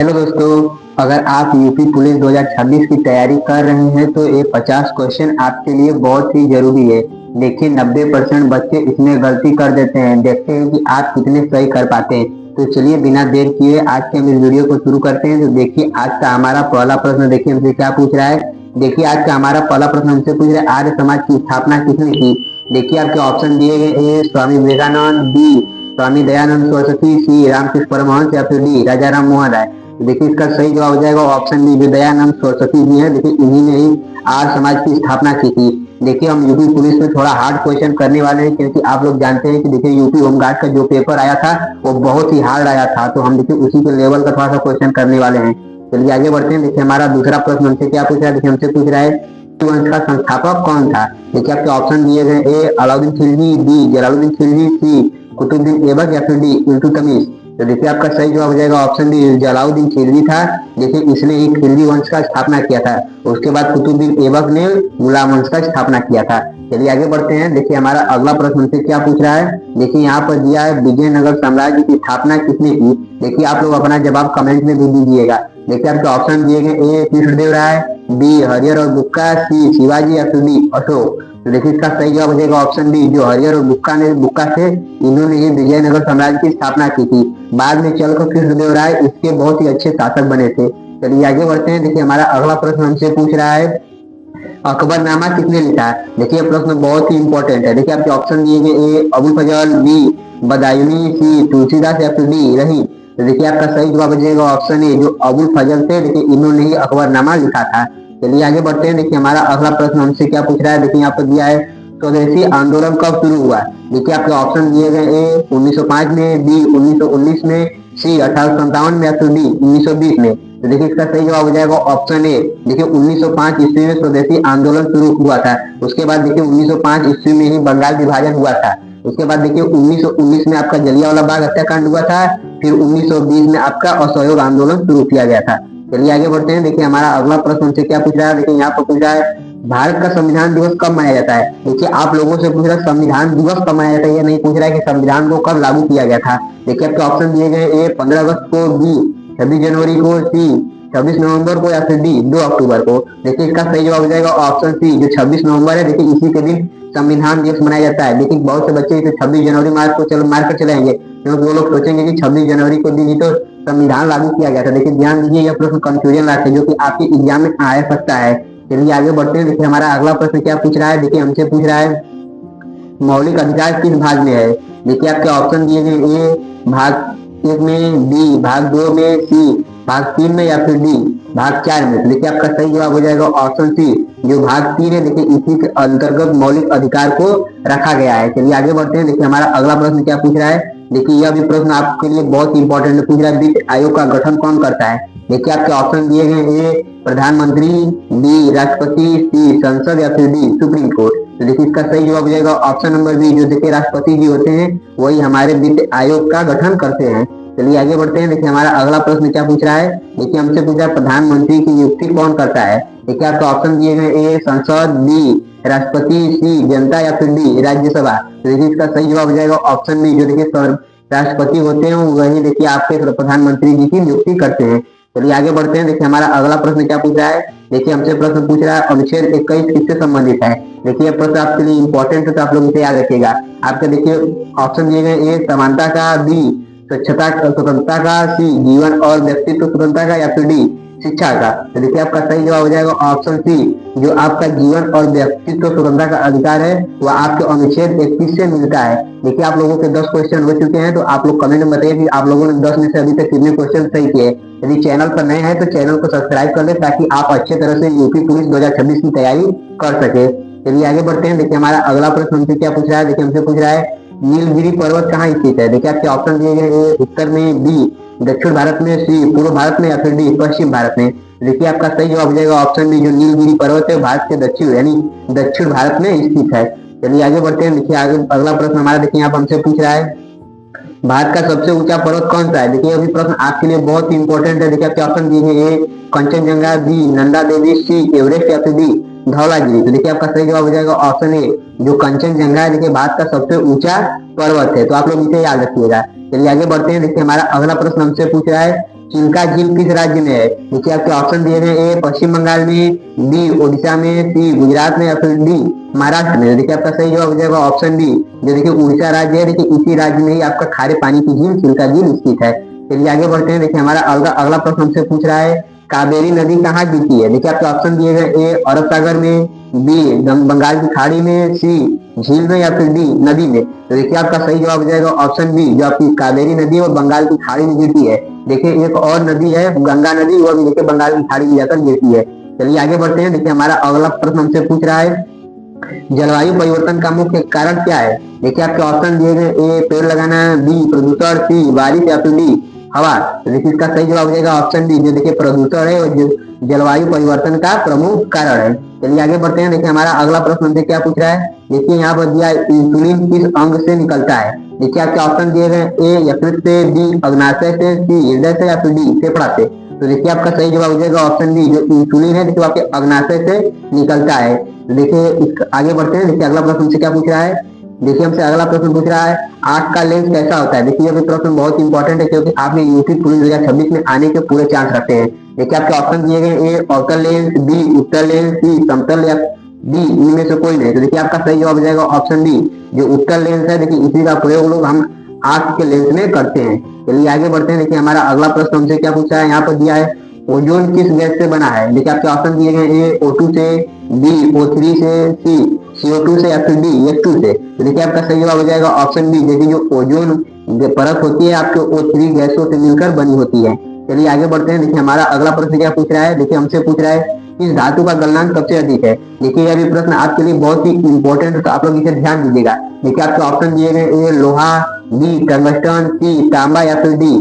Hello दोस्तों, अगर आप यूपी पुलिस 2026 की तैयारी कर रहे हैं तो ये 50 क्वेश्चन आपके लिए बहुत ही जरूरी है। देखिए 90% बच्चे इसमें गलती कर देते हैं। देखते हैं कि आप कितने सही कर पाते हैं। तो चलिए बिना देर किए आज के हम इस वीडियो को शुरू करते हैं। तो देखिए आज का हमारा पहला प्रश्न, देखिए हमसे क्या पूछ रहा है। देखिए आज का हमारा पहला प्रश्न हमसे पूछ रहा है, आर्य समाज की स्थापना किसने की। देखिए आपके ऑप्शन दिए गए, ए स्वामी विवेकानंद, बी स्वामी दयानंद सरस्वती, सी रामकृष्ण परमहंस या फिर डी राजा राम मोहन राय। देखिए इसका सही जवाब हो जाएगा ऑप्शन बी, जो दयानंद सरस्वती जी है। देखिए इन्हीं ने ही आर्य समाज की स्थापना की थी। देखिए हम यूपी पुलिस में थोड़ा हार्ड क्वेश्चन करने वाले हैं, क्योंकि आप लोग जानते हैं कि देखिए यूपी होमगार्ड का जो पेपर आया था वो बहुत ही हार्ड आया था। तो हम देखिए उसी के लेवल का थोड़ा सा क्वेश्चन करने वाले हैं। चलिए आगे बढ़ते हैं। देखिए हमारा दूसरा प्रश्न हमसे क्या पूछ रहा है। देखिए हमसे पूछ रहा है वंश का संस्थापक कौन था। देखिए आपके ऑप्शन दिए गए, ए अलाउद्दीन खिलजी, बी जलालुद्दीन खिलजी, सी कुतुबुद्दीन ऐबक या फिर डी इल्तुतमिश। तो देखिए आपका सही जवाब हो जाएगा ऑप्शन डी, जलालुद्दीन खिलजी था। देखिए इसने ही खिलजी वंश का स्थापना किया था। उसके बाद कुतुबुद्दीन ऐबक ने गुलाम वंश का स्थापना किया था। चलिए आगे बढ़ते हैं। देखिए हमारा अगला प्रश्न हमसे क्या पूछ रहा है। देखिए यहाँ पर दिया है, विजयनगर साम्राज्य की स्थापना किसने की। देखिए आप लोग अपना जवाब कमेंट में भी दीजिएगा। देखिए आपके ऑप्शन दिए गए, ए कृष्णदेव राय, बी हरिहर और बुक्का, सी शिवाजी या फिर डी अशोक। तो देखिए इसका सही जवाब हो जाएगा ऑप्शन डी, जो हरिहर और बुक्का थे, इन्होंने ही विजयनगर साम्राज्य की स्थापना की थी। बाद में चलकर कृष्णदेव राय इसके बहुत ही अच्छे शासक बने थे। चलिए आगे बढ़ते हैं। देखिए हमारा अगला प्रश्न हमसे पूछ रहा है, अकबरनामा किसने लिखा है। देखिए प्रश्न बहुत ही इंपॉर्टेंट है। देखिए आपके ऑप्शन दिए गए, ए अबुल फजल, बी बदायूनी, सी तुलसीदास या फिर डी रही। तो देखिए आपका सही जवाब हो जाएगा ऑप्शन ए, जो अबुल फजल थे, देखिए इन्होंने ही अकबरनामा लिखा था। चलिए आगे बढ़ते हैं। देखिए हमारा अगला प्रश्न हमसे क्या पूछ रहा है। देखिए यहाँ पर दिया है, स्वदेशी आंदोलन कब शुरू हुआ। देखिए आपके ऑप्शन दिए गए, ए 1905 में, बी 1919 में, सी 1857 में या फिर डी 1920 में। तो देखिए इसका सही जवाब हो जाएगा ऑप्शन ए। देखिए 1905 ईस्वी में स्वदेशी आंदोलन शुरू हुआ था। उसके बाद देखिए 1905 ईस्वी में ही बंगाल विभाजन हुआ था। उसके बाद देखिए 1919 में आपका जलियांवाला बाग हत्याकांड हुआ था। फिर 1920 में आपका असहयोग आंदोलन शुरू किया गया था। चलिए आगे बढ़ते हैं। देखिए हमारा अगला प्रश्न हमसे क्या पूछ रहा है। देखिए यहाँ पर पूछ रहा है, भारत का संविधान दिवस कब मनाया जाता है। देखिए आप लोगों से पूछ रहा है संविधान दिवस कब मनाया जाता है, ये नहीं पूछ रहा है कि संविधान को कब लागू किया गया था। देखिए आपके ऑप्शन दिए गए, ए 15 अगस्त को, बी 26 जनवरी को, सी 26 नवंबर को या फिर डी 2 अक्टूबर को। देखिए इसका सही जवाब हो जाएगा ऑप्शन सी, जो 26 नवंबर है। देखिए इसी के दिन संविधान दिवस मनाया जाता है। लेकिन बहुत से बच्चे इसे 26 जनवरी मार कर चलेंगे, क्योंकि वो लोग सोचेंगे कि 26 जनवरी को दिन ही तो संविधान लागू किया गया था। देखिए ध्यान दीजिए, यह प्रश्न कंफ्यूजन लाते हैं, जो कि आपके एग्जाम में आ सकता है। चलिए आगे बढ़ते हैं। देखिए हमारा अगला प्रश्न क्या पूछ रहा है। देखिए हमसे पूछ रहा है, मौलिक अधिकार किस भाग में है। देखिए आपके ऑप्शन दिए गए, ए भाग 1 में, बी भाग 2 में, सी भाग 3 में या फिर डी भाग 4 में। देखिए आपका सही जवाब हो जाएगा ऑप्शन सी, जो भाग 3 है। देखिए इसी के अंतर्गत मौलिक अधिकार को रखा गया है। चलिए आगे बढ़ते हैं। देखिए हमारा अगला प्रश्न क्या पूछ रहा है। देखिए यह भी प्रश्न आपके लिए बहुत इंपॉर्टेंट है। पूछ रहा है, वित्त आयोग का गठन कौन करता है। देखिए आपके ऑप्शन दिए गए, ए प्रधानमंत्री, बी राष्ट्रपति, सी संसद या फिर डी सुप्रीम कोर्ट। तो देखिए इसका सही जवाब हो जाएगा ऑप्शन नंबर बी, जो देखिए राष्ट्रपति जी होते हैं वही हमारे वित्त आयोग का गठन करते हैं। चलिए आगे बढ़ते हैं। देखिए हमारा अगला प्रश्न क्या पूछ रहा है। देखिए हमसे पूछा है, प्रधानमंत्री की नियुक्ति कौन करता है। देखिए आपको ऑप्शन दिए गए, ए संसद, बी राष्ट्रपति, सी जनता या फिर डी राज्यसभा। तो देखिए इसका सही जवाब हो जाएगा ऑप्शन बी, जो देखिए राष्ट्रपति होते हैं वही देखिए आपके प्रधानमंत्री जी की नियुक्ति करते हैं। चलिए आगे बढ़ते हैं। देखिए हमारा अगला प्रश्न क्या पूछ रहा है। देखिए हमसे प्रश्न पूछ रहा है, अनुच्छेद 21 किससे संबंधित है। देखिए यह प्रश्न आपके लिए इंपॉर्टेंट है, तो आप लोग इसे याद रखिएगा। आपके देखिए ऑप्शन दिए गए, ए समानता का, बी स्वच्छता स्वतंत्रता का, सी जीवन और व्यक्तित्व स्वतंत्रता का या फिर डी शिक्षा का। तो देखिए आपका सही जवाब हो जाएगा ऑप्शन सी, जो आपका जीवन और व्यक्तित्व स्वतंत्रता का अधिकार है वह आपके अनुच्छेद 21 से मिलता है। देखिए आप लोगों के 10 क्वेश्चन हो चुके हैं, तो आप लोग कमेंट में बताइए कि आप लोगों ने 10 में से अभी तक कितने क्वेश्चन सही किए। यदि चैनल पर नए हैं तो चैनल को सब्सक्राइब कर ले, ताकि आप अच्छे तरह से यूपी पुलिस 2026 की तैयारी कर सके। चलिए आगे बढ़ते हैं। देखिए हमारा अगला प्रश्न हमसे क्या पूछ रहा है। देखिए हमसे पूछ रहा है, नीलगिरी पर्वत कहाँ स्थित है। देखिए आपके ऑप्शन दिए गए, ए उत्तर में, बी दक्षिण भारत में, सी पूर्व भारत में या फिर डी पश्चिम भारत में। देखिए आपका सही जवाब हो जाएगा ऑप्शन बी, जो नीलगिरी पर्वत है भारत के दक्षिण यानी दक्षिण भारत में स्थित है। चलिए आगे बढ़ते हैं। देखिए आगे अगला प्रश्न हमारा, देखिए यहाँ हमसे पूछ रहा है, भारत का सबसे ऊंचा पर्वत कौन सा है। देखिए अभी प्रश्न आपके लिए बहुत ही इंपॉर्टेंट है। देखिए आपके ऑप्शन दिए हैं, ए कंचनजंगा, बी नंदा देवी, सी एवरेस्ट या फिर डी धौलागिरी। तो देखिए आपका सही जवाब हो जाएगा ऑप्शन ए, जो कंचनजंगा है। देखिए भारत का सबसे ऊंचा पर्वत है, तो आप लोग इसे याद रखिएगा। चलिए आगे बढ़ते हैं। देखिए हमारा अगला प्रश्न हमसे पूछ रहा है, चिल्का झील किस राज्य में है? देखिए आपके ऑप्शन दिए गए, ए पश्चिम बंगाल में, बी ओडिशा में, सी गुजरात में या फिर डी महाराष्ट्र में। देखिए आपका सही जवाब हो जाएगा ऑप्शन बी, जो देखिए उड़ीसा राज्य है। देखिए इसी राज्य में ही आपका खारे पानी की झील चिल्का झील स्थित है। चलिए आगे बढ़ते हैं। देखिए हमारा अगला प्रश्न हमसे पूछ रहा है, कावेरी नदी कहाँ गिरती है? देखिए आपके ऑप्शन दिए गए, ए अरब सागर में, बी बंगाल की खाड़ी में, सी झील में या फिर डी नदी में। तो देखिए आपका सही जवाब हो जाएगा ऑप्शन बी, जो आपकी कावेरी नदी है वो बंगाल की खाड़ी में गिरती है। देखिए एक और नदी है गंगा नदी, वो भी देखिए बंगाल की खाड़ी में जाकर गिरती है। चलिए आगे बढ़ते हैं। देखिए हमारा अगला प्रश्न हमसे पूछ रहा है, जलवायु परिवर्तन का मुख्य कारण क्या है? देखिए आपके ऑप्शन दिए गए, ए पेड़ लगाना, बी प्रदूषण, सी बारिश या फिर डी हवा। तो देखिए इसका सही जवाब हो जाएगा ऑप्शन डी, जो देखिए प्रदूषण है और जलवायु परिवर्तन का प्रमुख कारण है। चलिए आगे बढ़ते हैं। देखिए हमारा अगला प्रश्न हमसे क्या पूछ रहा है, देखिए यहाँ पर दिया इंसुलिन किस अंग से निकलता है? देखिए आपके ऑप्शन दिए गए, ए यकृत से, बी अग्नाशय से, सी हृदय से या फिर डी फेफड़ा से। तो देखिए आपका सही जवाब हो जाएगा ऑप्शन डी, जो इंसुलिन है देखिए आपके अग्नाशय से निकलता है। देखिए आगे बढ़ते हैं। देखिए अगला प्रश्न हमसे क्या पूछ रहा है, देखिए हमसे अगला प्रश्न पूछ रहा है, आंख का लेंस कैसा होता है? देखिए ये प्रश्न बहुत इंपॉर्टेंट है, क्योंकि आपने यूपी पुलिस 2026 में आने के पूरे चांस रखते हैं। देखिए आपके ऑप्शन दिए गए, ए अवतल लेंस, बी उत्तल लेंस, सी समतल या डी इनमें से कोई नहीं। तो देखिए आपका सही जवाब हो जाएगा ऑप्शन डी, जो उत्तल लेंस है। देखिए इसी का प्रयोग लोग हम आंख के लेंस में करते हैं। चलिए आगे बढ़ते हैं। देखिए हमारा अगला प्रश्न हमसे क्या पूछा है, यहाँ पर दिया है, ओजोन किस गैस से बना है? देखिए आपके ऑप्शन दिए गए, ए O2 से, बी O3 से, सी CO2 से या फिर डी H2 से। तो देखिए आपका सही जवाब हो जाएगा ऑप्शन बी, देखिए जो ओजोन परत होती है आपके O3 गैसों से मिलकर बनी होती है। चलिए आगे बढ़ते हैं। देखिए हमारा अगला प्रश्न क्या पूछ रहा है, देखिए हमसे पूछ रहा है, इस धातु का गलनांक सबसे अधिक है? देखिए यह भी प्रश्न आपके लिए बहुत ही इंपॉर्टेंट है, तो आप लोग इसे ध्यान दीजिएगा। देखिए आपके ऑप्शन दिए गए, ए लोहा, बी टंगस्टन, सी तांबा या फिर डी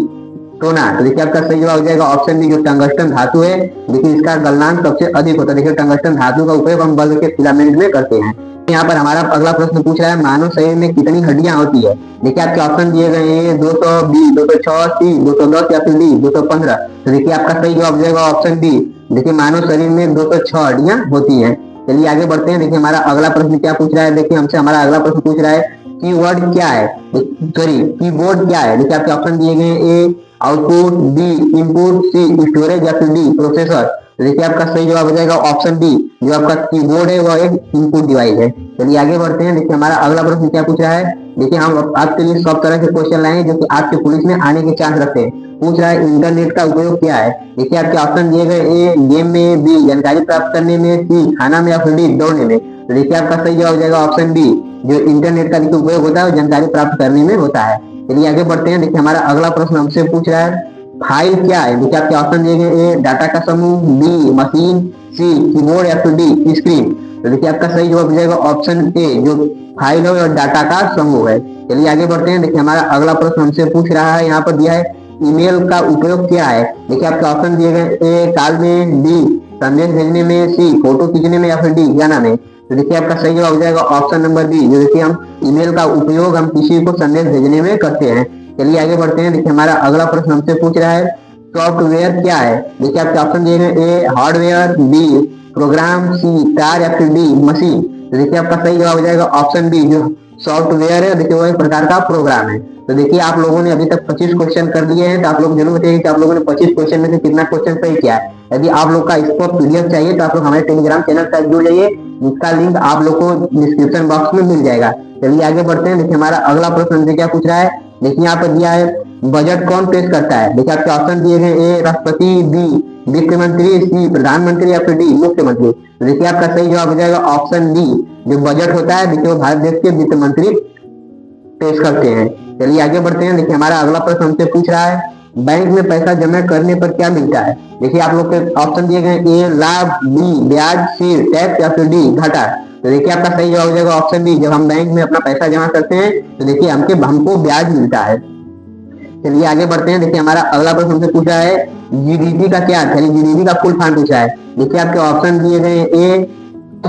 सोना। तो देखिए आपका सही जवाब हो जाएगा ऑप्शन बी, जो टंगस्टन धातु है देखिए इसका गलनांक सबसे अधिक होता है। देखिए टंगस्टन धातु का उपयोग हम बल्ब के फिलामेंट में करते हैं। यहाँ पर हमारा अगला प्रश्न पूछ रहा है, मानव शरीर में कितनी हड्डियां होती है? देखिए आपके ऑप्शन दिए गए हैं, 200, बी 206, सी 210 या फिर डी 215। तो देखिए आपका सही जवाब हो जाएगा ऑप्शन डी, देखिए मानव शरीर में 206 हड्डियां होती है। चलिए आगे बढ़ते हैं। देखिए हमारा अगला प्रश्न क्या पूछ रहा है, देखिए हमसे हमारा अगला प्रश्न पूछ रहा है, कीवर्ड क्या है, सॉरी कीबोर्ड क्या है? देखिए आपके ऑप्शन दिए गए, ए आउटपुट, बी इनपुट, सी स्टोरेज या फिर डी प्रोसेसर। देखिए आपका सही जवाब हो जाएगा ऑप्शन डी, जो आपका कीबोर्ड है वह एक इनपुट डिवाइस है। चलिए आगे बढ़ते हैं। देखिए हमारा अगला प्रश्न क्या पूछ रहा है, देखिए हम आपके लिए सब तरह के क्वेश्चन लाए हैं जो कि आपके पुलिस में आने के चांस रखते हैं। पूछ रहा है, इंटरनेट का उपयोग क्या है? देखिए आपके ऑप्शन दिए गए, ए गेम में, बी जानकारी प्राप्त करने में, सी खाना में या फिर डी दौड़ने में। तो देखिए आपका सही जवाब हो जाएगा ऑप्शन बी, जो इंटरनेट का उपयोग होता है जानकारी प्राप्त करने में होता है। चलिए आगे बढ़ते हैं। देखिए हमारा अगला प्रश्न हमसे पूछ रहा है, फाइल क्या है? देखिए आपके ऑप्शन दिए गए, ए डाटा का समूह, बी मशीन, सी कीबोर्ड या फिर डी स्क्रीन। तो देखिए आपका सही जवाब हो जाएगा ऑप्शन ए, जो फाइल है और डाटा का समूह है। चलिए आगे बढ़ते हैं। देखिए हमारा अगला प्रश्न हमसे पूछ रहा है, यहाँ पर दिया है, ईमेल का उपयोग क्या है? देखिए आपके ऑप्शन दिए गए, ए कॉल में, बी संदेश भेजने में, सी फोटो खींचने में या फिर डी गाना में। तो देखिए आपका सही जवाब हो जाएगा ऑप्शन नंबर बी, जो देखिए हम ईमेल का उपयोग हम किसी को संदेश भेजने में करते हैं। चलिए आगे बढ़ते हैं। देखिए हमारा अगला प्रश्न हमसे पूछ रहा है, सॉफ्टवेयर क्या है? देखिए आपके ऑप्शन दिए गए, A hardware, B program, C car या फिर डी मशीन। तो देखिए आपका सही जवाब हो जाएगा ऑप्शन बी, जो सॉफ्टवेयर है देखिए वो एक प्रकार का प्रोग्राम है। तो देखिए आप लोगों ने अभी तक 25 क्वेश्चन कर लिए हैं, तो आप लोग जरूर बताइए कि आप लोगों ने 25 क्वेश्चन में से कितना क्वेश्चन सही किया है। यदि आप लोग का इसको पीडीएफ चाहिए तो आप लोग हमारे टेलीग्राम चैनल तक जुड़ जाइए, जिसका लिंक आप लोग को डिस्क्रिप्शन बॉक्स में मिल जाएगा। चलिए आगे बढ़ते हैं। देखिए हमारा अगला प्रश्न हमसे क्या पूछ रहा है, देखिए यहाँ पर दिया है, बजट कौन पेश करता है? देखिए आपके ऑप्शन दिए गए, ए राष्ट्रपति, बी वित्त मंत्री, सी प्रधानमंत्री या फिर डी मुख्यमंत्री। तो देखिए आपका सही जवाब हो जाएगा ऑप्शन डी, जो बजट होता है देखिए वो भारत देश के वित्त मंत्री पेश करते हैं। चलिए आगे बढ़ते हैं। देखिए हमारा अगला प्रश्न हमसे पूछ रहा है, बैंक में पैसा जमा करने पर क्या मिलता है? देखिए आप लोग के ऑप्शन दिए गए, ए लाभ, बी ब्याज, सी टैक्स या फिर डी घाटा। तो देखिए आपका सही जवाब हो जाएगा ऑप्शन बी, जब हम बैंक में अपना पैसा जमा करते हैं तो देखिए हमको ब्याज मिलता है। चलिए आगे बढ़ते हैं। देखिए हमारा अगला प्रश्न हमसे पूछा है, जीडीपी का क्या है? जीडीपी का फुल फॉर्म पूछा है। देखिए आपके ऑप्शन दिए गए, A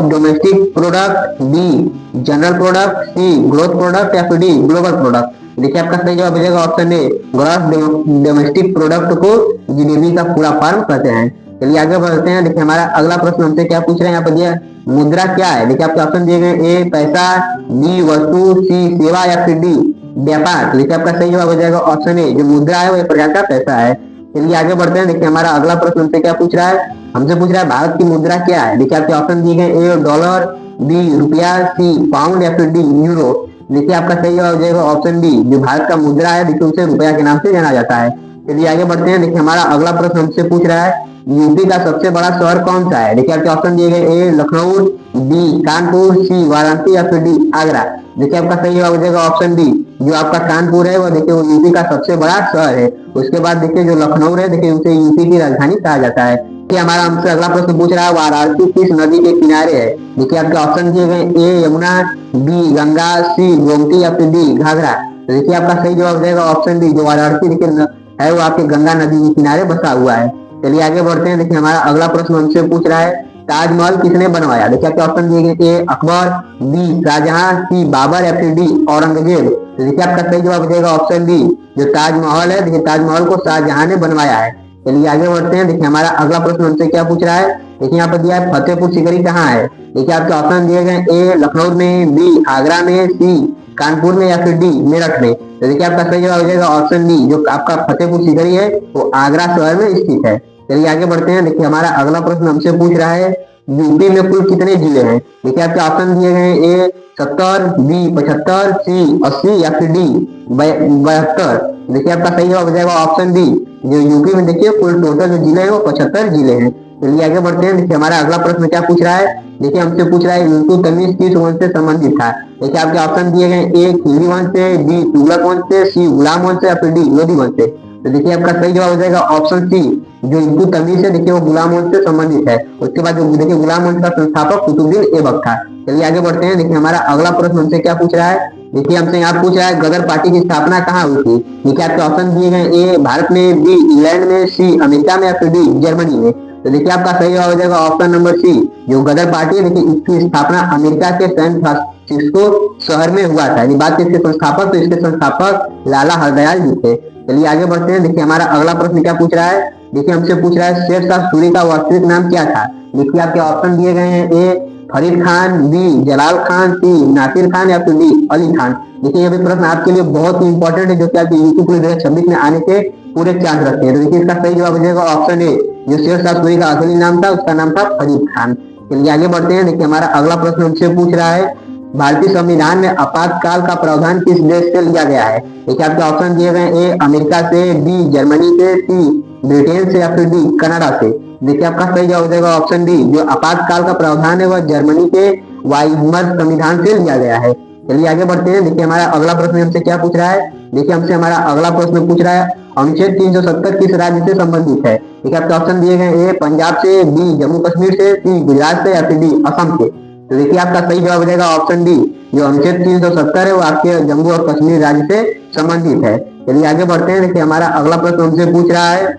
domestic product, B general product, C growth product या फिर डी ग्लोबल प्रोडक्ट। देखिए आपका सही जवाब हो जाएगा option A, gross domestic product को जीडीपी का पूरा फॉर्म कहते हैं। चलिए आगे बढ़ते हैं। देखिए हमारा अगला प्रश्न हमसे क्या पूछ रहे हैं, यहाँ पर दिया मुद्रा क्या है? देखिए आपके ऑप्शन दिए गए, ए पैसा, बी वस्तु, सी सेवा या फिर डी व्यापार। तो देखिए आपका सही जवाब हो जाएगा ऑप्शन ए, जो मुद्रा है वो एक प्रकार का पैसा है। चलिए आगे बढ़ते हैं। देखिए हमारा अगला प्रश्न हमसे क्या पूछ रहा है, हमसे पूछ रहा है भारत की मुद्रा क्या है। देखिए आपके ऑप्शन दिए गए, ए डॉलर, बी रुपया, सी पाउंड या फिर डी यूरो। देखिए आपका सही जवाब हो जाएगा ऑप्शन डी, जो भारत का मुद्रा है देखिए उसे रुपया के नाम से जाना जाता है। चलिए आगे बढ़ते हैं। देखिए हमारा अगला प्रश्न हमसे पूछ रहा है यूपी का सबसे बड़ा शहर कौन सा है। देखिए आपके ऑप्शन दिए गए, ए लखनऊ, बी कानपुर, सी वाराणसी या फिर डी आगरा। देखिए आपका सही जवाब हो जाएगा ऑप्शन डी, जो आपका कानपुर है वो देखिए वो यूपी का सबसे बड़ा शहर है। उसके बाद देखिए जो लखनऊ है देखिए उसे यूपी की राजधानी कहा जाता है। कि हमारा हमसे अगला प्रश्न पूछ रहा है वाराणसी किस नदी के किनारे है। देखिए आपके ऑप्शन दिए गए, ए यमुना, बी गंगा, सी गोमती या फिर डी घाघरा। तो देखिए आपका सही जवाब हो जाएगा ऑप्शन डी, जो वाराणसी देखिए है वो आपके गंगा नदी के किनारे बसा हुआ है। चलिए आगे बढ़ते हैं। देखिए हमारा अगला प्रश्न हमसे पूछ रहा है ताजमहल किसने बनवाया। देखिए आपके ऑप्शन दिए गए, ए अकबर, बी शाहजहां, सी बाबर या फिर डी औरंगजेब। तो देखिए आपका सही जवाब हो जाएगा ऑप्शन डी, जो ताजमहल है देखिए ताजमहल को शाहजहां ने बनवाया है। चलिए आगे बढ़ते हैं। देखिए हमारा अगला प्रश्न हमसे क्या पूछ रहा है, देखिए यहाँ पर दिया है फतेहपुर सीकरी कहाँ है। देखिए आपके ऑप्शन दिए गए, ए लखनऊ में, बी आगरा में, सी कानपुर में या फिर डी मेरठ में। तो देखिए आपका सही जवाब हो जाएगा ऑप्शन डी, जो आपका फतेहपुर सीकरी है वो आगरा शहर में स्थित है। चलिए आगे बढ़ते हैं। देखिए हमारा अगला प्रश्न हमसे पूछ रहा है यूपी में कुल कितने जिले हैं। देखिए आपके ऑप्शन दिए गए, ए 70, बी 75, सी 80 या फिर डी 72। देखिए आपका सही जवाब हो जाएगा ऑप्शन डी, जो यूपी में देखिए कुल टोटल जो जिले हैं वो 75 जिले हैं। चलिए आगे बढ़ते हैं। देखिए हमारा अगला प्रश्न क्या पूछ रहा है, देखिए हमसे पूछ रहा है इल्तुतमिश किस वंश से संबंधित था। देखिए आपके ऑप्शन दिए गए, ए खिलजी वंश से, बी तुगलक वंश से, सी गुलाम वंश से या फिर डी लोधी वंश से। तो देखिए आपका सही जवाब हो जाएगा ऑप्शन सी, जो इल्तुतमिश है देखिए वो गुलाम वंश से संबंधित है। उसके बाद जो देखिए गुलाम वंश का संस्थापक कुतुबुद्दीन ऐबक था। चलिए आगे बढ़ते हैं। देखिए हमारा अगला प्रश्न हमसे क्या पूछ रहा है, देखिए हमसे यहाँ पूछ रहा है गदर पार्टी की स्थापना कहाँ हुई थी। देखिए आपके ऑप्शन दिए गए, ए भारत में, बी इंग्लैंड में, सी अमेरिका में या फिर डी जर्मनी में। तो देखिए आपका सही जवाब हो जाएगा ऑप्शन नंबर सी, जो गदर पार्टी है देखिए इसकी स्थापना अमेरिका के सैन फ्रांसिस्को शहर में हुआ था। बात इसके संस्थापक, तो इसके संस्थापक लाला हरदयाल जी थे। चलिए आगे बढ़ते हैं। देखिए हमारा अगला प्रश्न क्या पूछ रहा है, देखिए हमसे पूछ रहा है शेरशाह सूरी का वास्तविक नाम क्या था। देखिए आपके ऑप्शन दिए गए हैं, ए फरीद खान, बी जलाल खान, सी नासिर खान या फिर डी अली खान। देखिए ये भी प्रश्न आपके लिए बहुत ही इंपॉर्टेंट है, जो कि आपके यूपी पुलिस 2026 में आने के पूरे चांस रखते हैं। तो देखिए इसका सही जवाब हो जाएगा ऑप्शन ए, जो शेरशाह सूरी का असली नाम था उसका नाम था फरीद खान। चलिए आगे बढ़ते हैं। देखिए हमारा अगला प्रश्न हमसे पूछ रहा है भारतीय संविधान में आपातकाल का प्रावधान किस देश से लिया गया है। देखिए आपके ऑप्शन दिए गए, ए अमेरिका से, बी जर्मनी से, सी ब्रिटेन से या फिर डी कनाडा से। देखिए आपका सही जवाब हो जाएगा ऑप्शन डी, जो आपातकाल का प्रावधान है वह जर्मनी के वाइमर संविधान से लिया गया है। चलिए आगे बढ़ते हैं। देखिए हमारा अगला प्रश्न हमसे क्या पूछ रहा है, देखिए हमसे हमारा अगला प्रश्न पूछ रहा है अनुच्छेद 370 किस राज्य से संबंधित है। देखिए आपके ऑप्शन दिए गए, ए पंजाब से, बी जम्मू कश्मीर से, सी गुजरात से या फिर डी असम से। तो देखिए आपका सही जवाब हो जाएगा ऑप्शन डी, जो अनुच्छेद 370 है वो आपके जम्मू और कश्मीर राज्य से संबंधित है। चलिए आगे बढ़ते हैं। देखिए हमारा अगला प्रश्न हमसे पूछ रहा है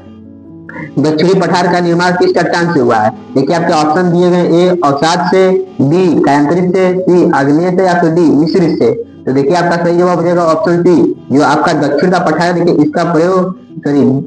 दक्षिणी पठार का निर्माण किस चट्टान से हुआ है। देखिए आपके ऑप्शन दिए गए, ए अवसाद से, बी कायांतरित से, सी आग्नेय से या फिर डी मिश्रित से। तो देखिए आपका सही जवाब हो जाएगा ऑप्शन सी, जो आपका दक्षिण का पठार है देखिए इसका प्रयोग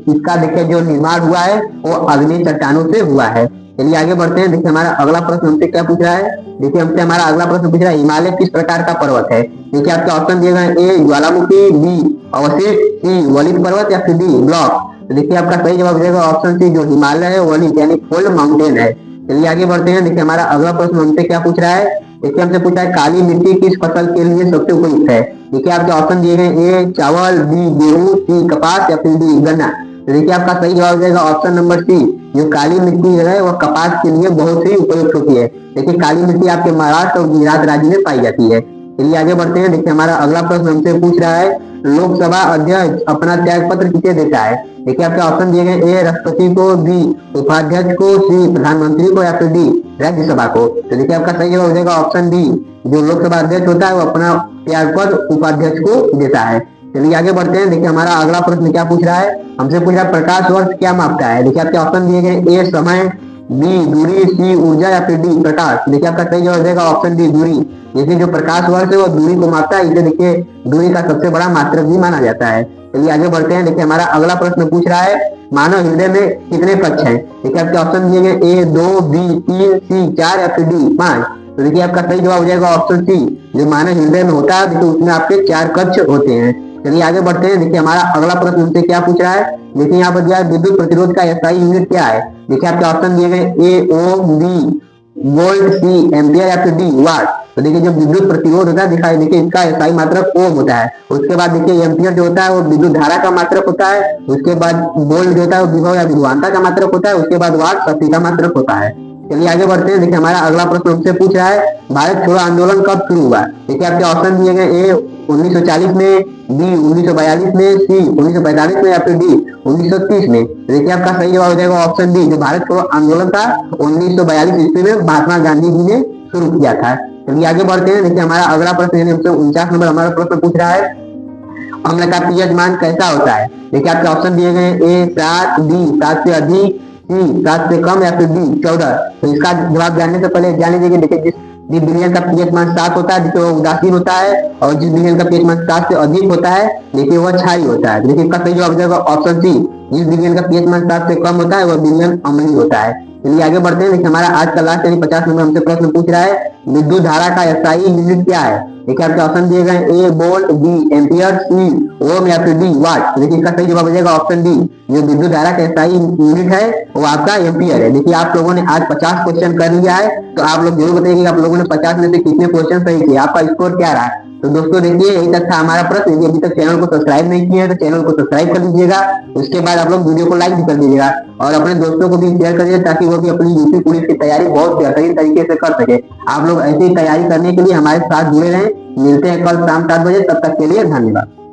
इसका देखिए जो निर्माण हुआ है वो आग्नेय चट्टानों से हुआ है। चलिए आगे बढ़ते हैं। देखिए हमारा अगला प्रश्न हमसे क्या पूछ रहा है, देखिए हमसे हमारा अगला प्रश्न पूछ रहा है हिमालय किस प्रकार का पर्वत है। देखिए आपके ऑप्शन दिए गए, ए ज्वालामुखी, बी अवशिष्ट, सी वलित पर्वत या फिर डी ब्लॉक। तो देखिए आपका सही जवाब हो जाएगा ऑप्शन सी, जो हिमालय है वलित यानी फोल्ड माउंटेन है। चलिए आगे बढ़ते हैं। देखिए हमारा अगला प्रश्न हमसे क्या पूछ रहा है, देखिए हमसे पूछा है काली मिट्टी किस फसल के लिए सबसे उपयुक्त है। देखिए आपके ऑप्शन दिए गए, ए चावल, बी गेहूं, सी कपास या फिर डी गन्ना। तो देखिए आपका सही जवाब हो जाएगा ऑप्शन नंबर सी, जो काली मिट्टी है वह कपास के लिए बहुत ही उपयुक्त होती है। देखिए काली मिट्टी आपके महाराष्ट्र और गुजरात राज्य में पाई जाती है। चलिए आगे बढ़ते हैं। देखिए हमारा अगला प्रश्न हमसे पूछ रहा है लोकसभा अध्यक्ष अपना त्याग पत्र किसे देता है। देखिए आपके ऑप्शन दिए गए, ए राष्ट्रपति को, बी उपाध्यक्ष को, सी प्रधानमंत्री को या फिर डी राज्यसभा को। तो देखिए आपका सही जवाब हो जाएगा ऑप्शन डी, जो लोकसभा अध्यक्ष होता है वो अपना त्याग पत्र उपाध्यक्ष को देता है। चलिए आगे बढ़ते हैं। देखिए हमारा अगला प्रश्न क्या पूछ रहा है, हमसे पूछ रहा है प्रकाश वर्ष क्या मापता है। देखिए आपके ऑप्शन दिए गए, ए समय, बी दूरी, सी ऊर्जा या फिर डी प्रकाश। देखिए आपका सही जवाब हो जाएगा ऑप्शन डी दूरी। देखिए जो प्रकाश वर्ष है वो दूरी को मापता है, इसे देखिए दूरी का सबसे बड़ा मात्रक भी माना जाता है। चलिए आगे बढ़ते हैं। देखिए हमारा अगला प्रश्न पूछ रहा है मानव हृदय में कितने कक्ष हैं। देखिए आपके ऑप्शन दिए गए, ए 2, बी 3, सी 4 या फिर डी 5। तो देखिए आपका सही जवाब हो जाएगा ऑप्शन सी, जो मानव हृदय में होता है देखिए उसमें आपके 4 कक्ष होते हैं। चलिए आगे बढ़ते हैं। देखिए हमारा अगला प्रश्न हमसे क्या पूछ रहा है। देखिए यहाँ पर दिया है विद्युत प्रतिरोध का एसआई यूनिट क्या है। देखिए आपके ऑप्शन दिए गए ए, ओ, बी वोल्ट, सी एम्पियर या फिर डी वाट। तो देखिए जो विद्युत प्रतिरोध होता है दिखाई, देखिए इसका एसआई मात्रक ओम होता है। उसके बाद देखिए एम्पियर जो होता है वो विद्युत धारा का मात्रक होता है। उसके बाद वोल्ट जो होता है वो विभव या विद्वानता का मात्रक होता है। उसके बाद वाट शक्ति का मात्रक होता है। चलिए आगे बढ़ते हैं। देखिए हमारा अगला प्रश्न हमसे पूछ रहा है भारत छोड़ो आंदोलन कब शुरू हुआ। देखिए आपके ऑप्शन दिए गए ए 1940 में, बी 1942 में, सी 1945 में या फिर डी 1930 में। देखिए आपका सही जवाब हो जाएगा ऑप्शन डी। जो भारत छोड़ो आंदोलन था 1942 ईस्वी में महात्मा गांधी जी ने शुरू किया था। चलिए आगे बढ़ते हैं। देखिए हमारा अगला प्रश्न यानी हमसे 49 नंबर हमारा प्रश्न पूछ रहा है अम्ल का पीएच मान कैसा होता है। देखिए आपके ऑप्शन दिए गए ए 7, बी 7 से अधिक, सी 7 से कम या फिर डी 14। तो इसका जवाब जानने से पहले जान लीजिए देखिए जिस विलयन का पीएच मान 7 होता है देखिए वो उदासीन होता है, और जिस विलयन का पीएच मान 7 से अधिक होता है देखिए वह क्षारीय होता है। देखिए इसका सही जवाब हो जाएगा ऑप्शन सी। जिस विलयन का पीएच मान 7 से कम होता है वह विलयन अम्लीय होता है। चलिए आगे बढ़ते हैं। देखिए हमारा आज का लास्ट यानी 50 नंबर हमसे प्रश्न पूछ रहा है विद्युत धारा का एसआई यूनिट क्या है। देखिए आपके ऑप्शन दिए गए ए वोल्ट, बी एम्पियर, सी ओम या फिर डी वाट। देखिए इसका सही जवाब हो जाएगा ऑप्शन डी। जो विद्युत धारा का एसआई यूनिट है वो आपका एम्पियर है। देखिए आप लोगों ने आज 50 क्वेश्चन कर लिया है, तो आप लोग जरूर बताइए कि आप लोगों ने 50 में से कितने क्वेश्चन सही किए, आपका स्कोर क्या रहा। तो दोस्तों देखिए यही तक था हमारा प्रश्न। यदि अभी तक चैनल को सब्सक्राइब नहीं किया है तो चैनल को सब्सक्राइब कर लीजिएगा। उसके बाद आप लोग वीडियो को लाइक भी कर दीजिएगा और अपने दोस्तों को भी शेयर करिए ताकि वो भी अपनी यूपी पुलिस की तैयारी बहुत बेहतरीन तरीके से कर सके। आप लोग ऐसी तैयारी करने के लिए हमारे साथ जुड़े रहें। मिलते हैं कल शाम 7 बजे, तब तक के लिए धन्यवाद।